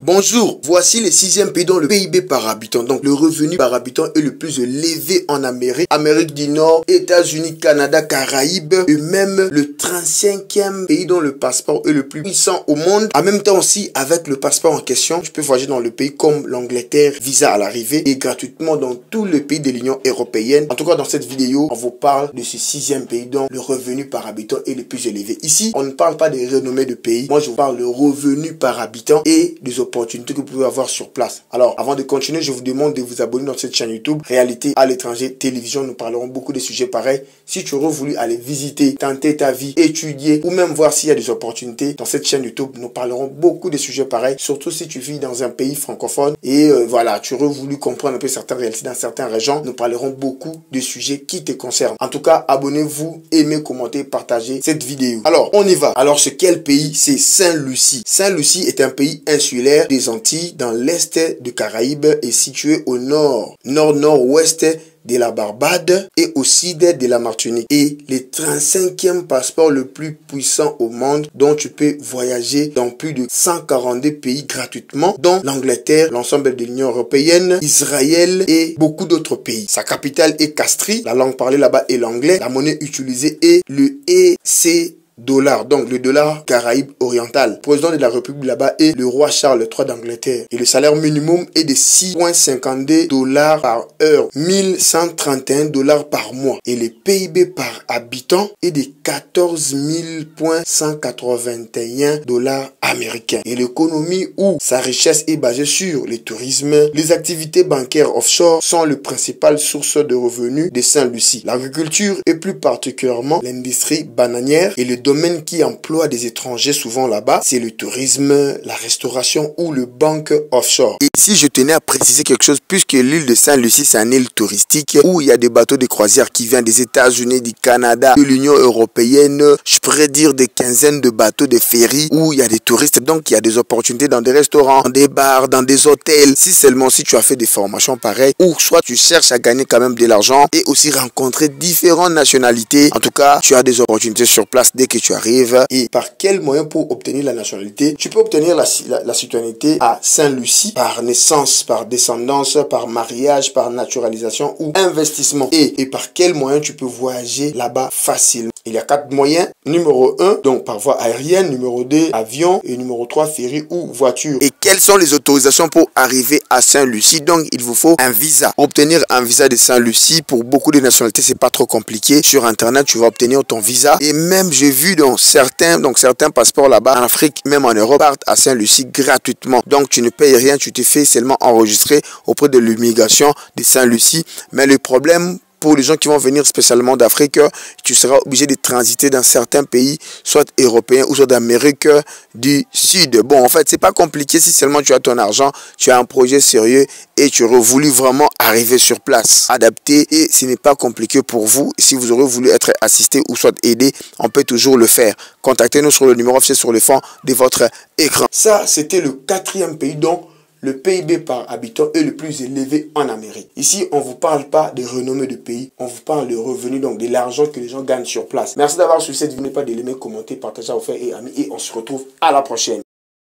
Bonjour, voici le 6e pays dont le PIB par habitant, donc le revenu par habitant est le plus élevé en Amérique, Amérique du Nord, États-Unis, Canada, Caraïbes et même le 35e pays dont le passeport est le plus puissant au monde. En même temps aussi, avec le passeport en question, tu peux voyager dans le pays comme l'Angleterre, visa à l'arrivée et gratuitement dans tous les pays de l'Union européenne. En tout cas, dans cette vidéo, on vous parle de ce 6e pays dont le revenu par habitant est le plus élevé. Ici, on ne parle pas des renommées de pays. Moi, je vous parle de revenu par habitant et des opportunités que vous pouvez avoir sur place. Alors, avant de continuer, je vous demande de vous abonner dans cette chaîne YouTube Réalité à l'étranger télévision. Nous parlerons beaucoup de sujets pareils. Si tu aurais voulu aller visiter, tenter ta vie, étudier ou même voir s'il y a des opportunités dans cette chaîne YouTube, nous parlerons beaucoup de sujets pareils. Surtout si tu vis dans un pays francophone et voilà, tu aurais voulu comprendre un peu certaines réalités dans certaines régions. Nous parlerons beaucoup de sujets qui te concernent. En tout cas, abonnez-vous, aimez, commentez, partagez cette vidéo. Alors, on y va. Alors, c'est quel pays? C'est Saint-Lucie. Saint-Lucie est un pays insulaire des Antilles dans l'est de Caraïbes et situé au nord-nord-ouest de la Barbade et au sud de la Martinique. Et le 35e passeport le plus puissant au monde dont tu peux voyager dans plus de 142 pays gratuitement, dont l'Angleterre, l'ensemble de l'Union européenne, Israël et beaucoup d'autres pays. Sa capitale est Castries, la langue parlée là-bas est l'anglais, la monnaie utilisée est le EC dollar, donc le dollar Caraïbe oriental. Le président de la République là-bas est le roi Charles III d'Angleterre. Et le salaire minimum est de 6,52 $ par heure, 1131 $ par mois. Et le PIB par habitant est de 14 181 $ américains. Et l'économie où sa richesse est basée sur le tourisme, les activités bancaires offshore sont les principales sources de revenus de Saint-Lucie. L'agriculture et plus particulièrement l'industrie bananière et le domaine qui emploie des étrangers souvent là-bas, c'est le tourisme, la restauration ou le banque offshore. Et ici, je tenais à préciser quelque chose, puisque l'île de Saint-Lucie, c'est une île touristique où il y a des bateaux de croisière qui viennent des États-Unis, du Canada, de l'Union européenne. Je pourrais dire des quinzaines de bateaux de ferry où il y a des touristes. Donc, il y a des opportunités dans des restaurants, dans des bars, dans des hôtels. Si seulement si tu as fait des formations pareilles, ou soit tu cherches à gagner quand même de l'argent et aussi rencontrer différentes nationalités. En tout cas, tu as des opportunités sur place dès que tu arrives. Et par quel moyen pour obtenir la nationalité? Tu peux obtenir la citoyenneté à Saint-Lucie par naissance, par descendance, par mariage, par naturalisation ou investissement. Et par quel moyen tu peux voyager là-bas facilement? Il y a 4 moyens. Numéro 1, donc par voie aérienne. Numéro 2, avion. Et numéro 3, ferry ou voiture. Et quelles sont les autorisations pour arriver à Saint-Lucie? Donc, il vous faut un visa. Obtenir un visa de Saint-Lucie, pour beaucoup de nationalités, c'est pas trop compliqué. Sur Internet, tu vas obtenir ton visa. Et même, j'ai vu dans certains passeports là-bas, en Afrique, même en Europe, partent à Saint-Lucie gratuitement. Donc, tu ne payes rien, tu te fais seulement enregistrer auprès de l'immigration de Saint-Lucie. Mais le problème, pour les gens qui vont venir spécialement d'Afrique, tu seras obligé de transiter dans certains pays, soit européens ou soit d'Amérique du Sud. Bon, en fait, c'est pas compliqué si seulement tu as ton argent, tu as un projet sérieux et tu aurais voulu vraiment arriver sur place, adapté, et ce n'est pas compliqué pour vous. Si vous aurez voulu être assisté ou soit aidé, on peut toujours le faire. Contactez-nous sur le numéro affiché sur le fond de votre écran. Ça, c'était le 4e pays dont le PIB par habitant est le plus élevé en Amérique. Ici, on ne vous parle pas de renommée de pays, on vous parle de revenus, donc de l'argent que les gens gagnent sur place. Merci d'avoir suivi cette vidéo. N'oubliez pas de l'aimer, commenter, partager à vos frères et amis et on se retrouve à la prochaine.